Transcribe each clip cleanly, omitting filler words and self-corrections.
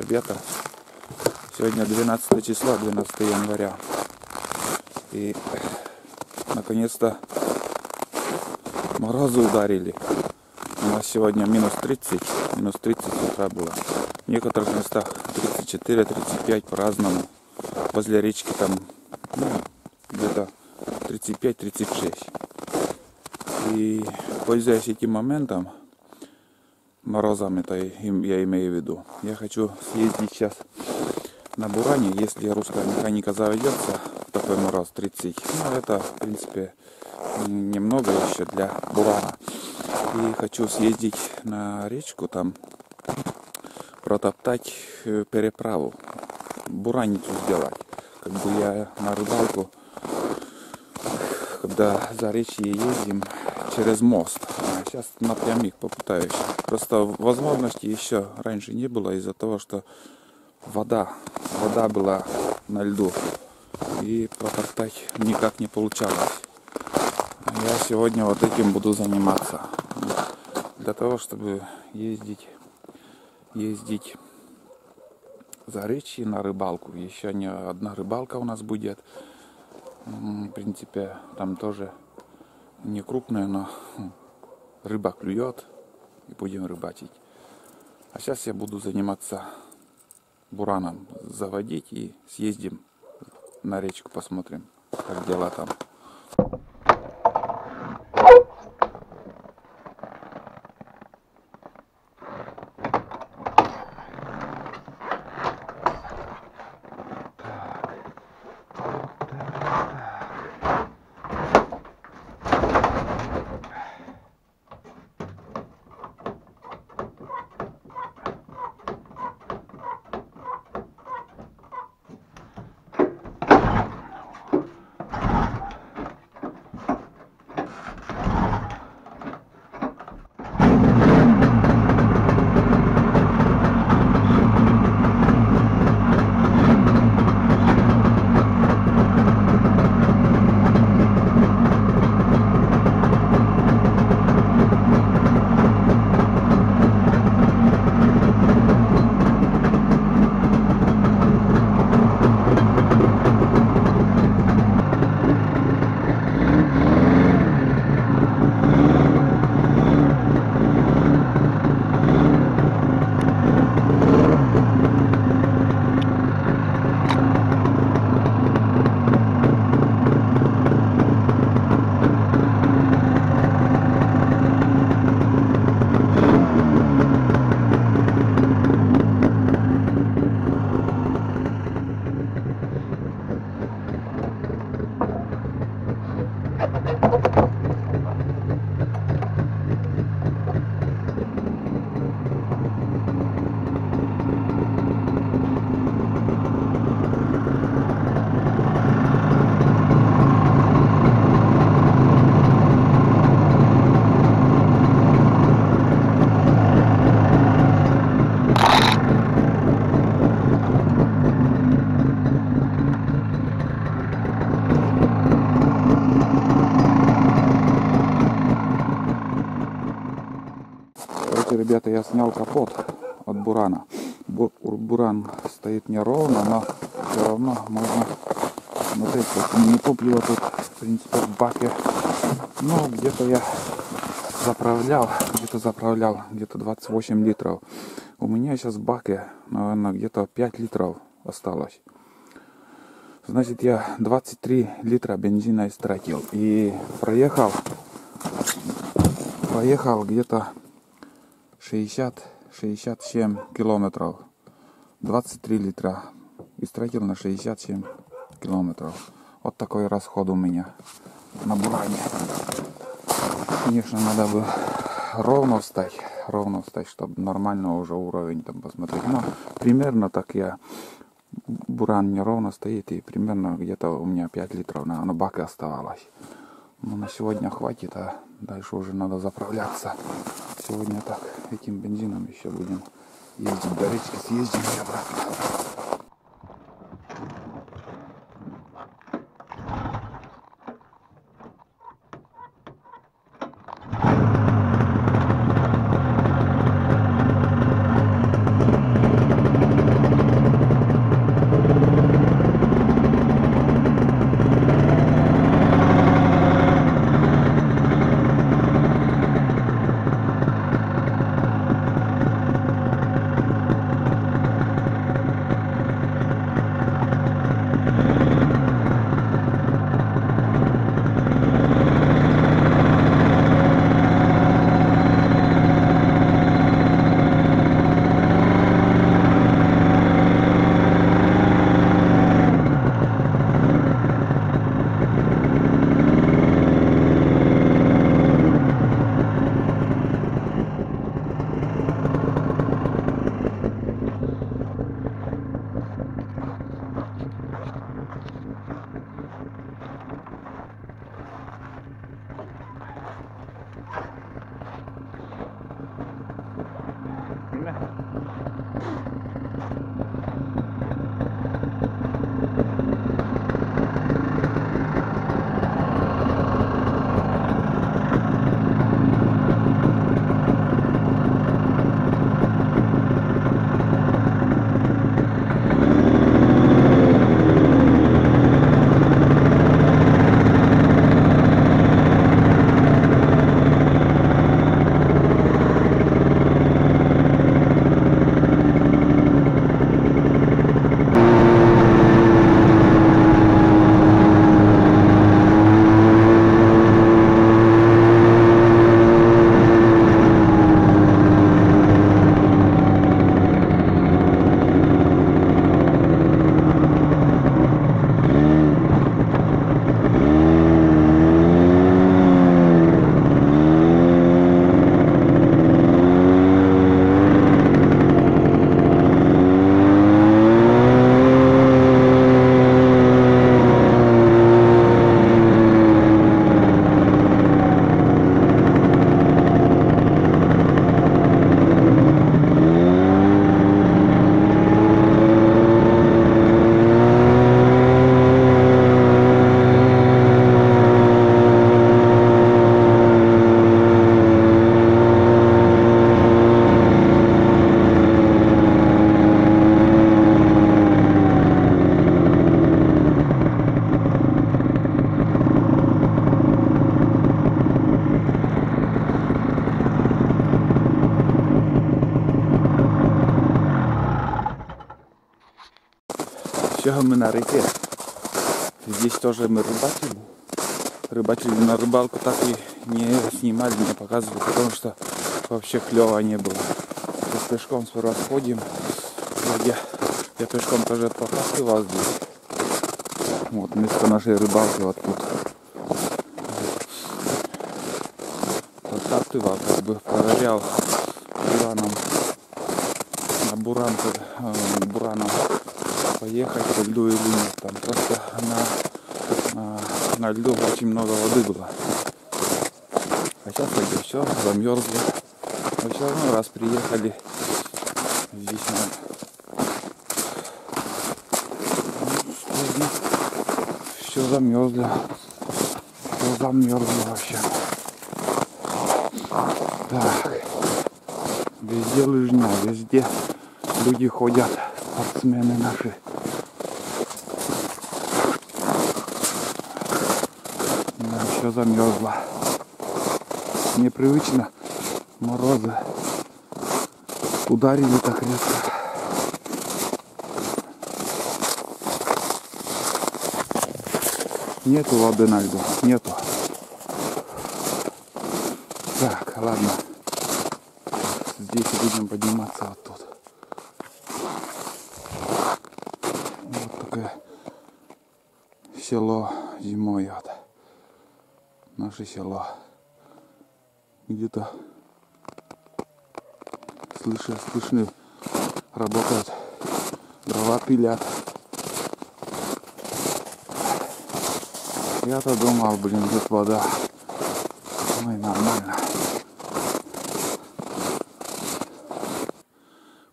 ребята. Сегодня 12 число, 12 января. И наконец-то морозы ударили. У нас сегодня минус 30 с утра было. В некоторых местах 34-35 по-разному. Возле речки там где-то 35-36. И пользуясь этим моментом, морозами, это я имею в виду, я хочу съездить сейчас на Буране, если русская механика заведется в такой мороз 30. Ну, это, в принципе, немного еще для Бурана. И хочу съездить на речку, там протоптать переправу, бураницу сделать. Как бы я на рыбалку, когда за речье ездим через мост. А сейчас напрямик попытаюсь. Просто возможности еще раньше не было из-за того, что вода была на льду. И протоптать никак не получалось. Я сегодня вот этим буду заниматься. Для того, чтобы ездить за речье на рыбалку. Еще не одна рыбалка у нас будет. В принципе, там тоже не крупная, но рыба клюет. И будем рыбачить. А сейчас я буду заниматься бураном. Заводить и съездим на речку, посмотрим, как дела там. Ребята, я снял капот от бурана. Буран стоит неровно, но все равно можно смотреть, как не топлива тут, в принципе, в баке. Ну, где-то я заправлял где-то 28 литров. У меня сейчас в баке, наверное, где-то 5 литров осталось. Значит, я 23 литра бензина истратил. И проехал где-то 60-67 километров. 23 литра истратил на 67 километров. Вот такой расход у меня на буране. Конечно, надо бы ровно встать, чтобы нормально уже уровень там посмотреть. Но примерно так я, буран неровно стоит, и примерно где-то у меня 5 литров на баке оставалось. Но на сегодня хватит, а дальше уже надо заправляться. Сегодня так, этим бензином еще будем ездить до речки, съездим и обратно. Сейчас мы на реке. Здесь тоже мы рыбачили. Рыбачили на рыбалку, так и не снимали, не показывали, потому что вообще клёво не было. Сейчас пешком сперва сходим. Я пешком тоже показывал здесь. Вот место нашей рыбалки вот тут. Подтаптывал, как бы проверял бураном. На бураном поехать по льду или нет. Там просто на льду очень много воды было. А сейчас вроде все замерзли. Но все равно раз приехали здесь все замерзло. Все замерзло вообще. Так. Везде лыжня, везде люди ходят, спортсмены наши. Да, все замерзло. Непривычно морозы ударили так резко. Нету воды на льду, нету. Так, ладно. Здесь будем подниматься вот тут. Вот такое село зимой. Вот. Наше село. Где-то слышны, работают, дрова пилят. Я-то думал, блин, тут вода. Ой, нормально.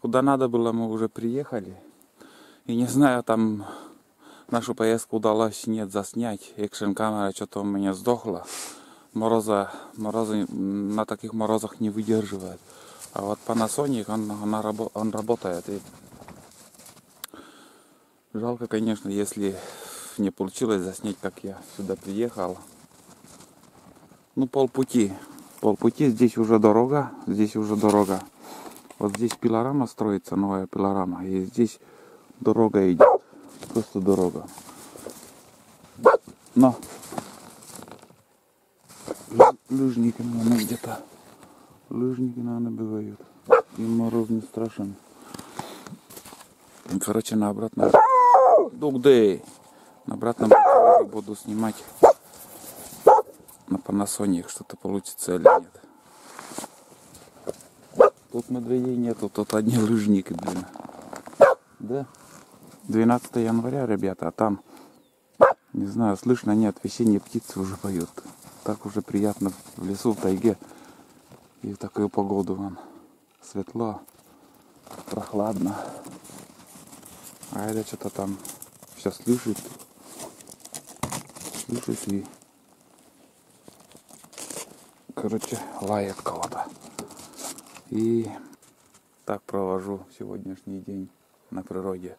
Куда надо было, мы уже приехали. И не знаю, там нашу поездку удалось нет заснять. Экшн-камера что-то у меня сдохла. Морозы на таких морозах не выдерживает. А вот Panasonic, он работает. И жалко, конечно, если не получилось заснять, как я сюда приехал. Ну, полпути. Здесь уже дорога. Вот здесь пилорама строится, новая пилорама. И здесь дорога идет. Просто дорога. Но лыжники, наверное, где-то. Лыжники, наверное, бывают. И мороз не страшен. Короче, на обратном... На обратном буду снимать на Panasonic, что-то получится или нет. Тут медведей нету, тут одни лыжники, блин. Да. 12 января, ребята, а там, не знаю, слышно, нет, весенние птицы уже поют. Так уже приятно в лесу, в тайге. И в такую погоду, вон, светло, прохладно. А это что-то там все слышит и, короче, лает кого-то. И так провожу сегодняшний день на природе.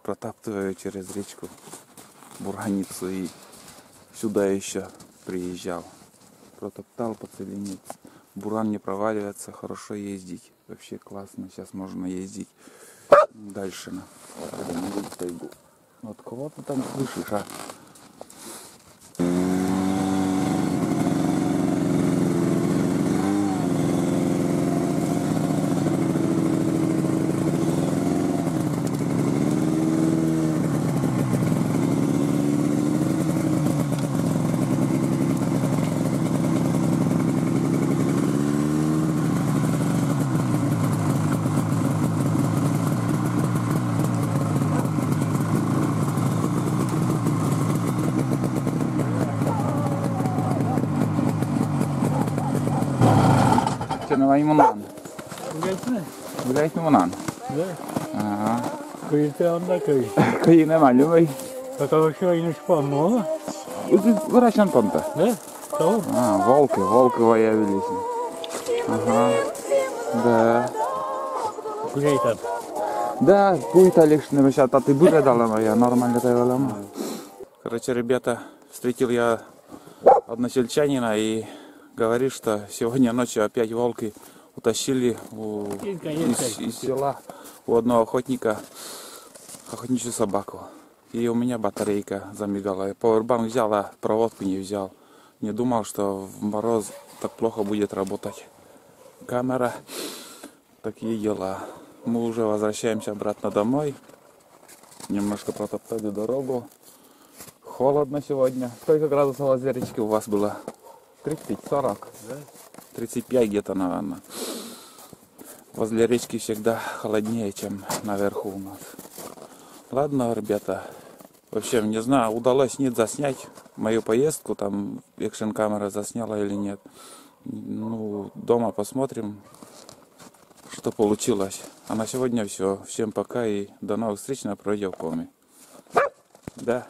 Протаптываю через речку Бурганицу и сюда еще приезжал. Протоптал по целине. Буран не проваливается, хорошо ездить. Вообще классно, сейчас можно ездить дальше на тайгу. Вот кого ты там слышишь, а? Vai munan. Gulait munan. Kıyıda onda köy. Kıyına malum ay. Kakavuşa iniş помогла? Выращен понта. Да? Того? Волки появились. Ага. Да. Гулей там. Да, будет лишний сейчас, а ты будешь дала моя, нормально это. Короче, ребята, встретил я односельчанина и говорит, что сегодня ночью опять волки утащили из села у одного охотника охотничью собаку. и у меня батарейка замигала. Я пауэрбанк взял, а проводку не взял. Не думал, что в мороз так плохо будет работать камера. Такие дела. Мы уже возвращаемся обратно домой. Немножко протоптали дорогу. Холодно сегодня. Сколько градусов возле речки у вас было? 30-40? Да? 35 где-то, наверное. Возле речки всегда холоднее, чем наверху у нас. Ладно, ребята. Вообще, не знаю, удалось нет заснять мою поездку. Там экшн-камера засняла или нет. Ну, дома посмотрим, что получилось. А на сегодня все. Всем пока и до новых встреч на Пройдевкоме. Да.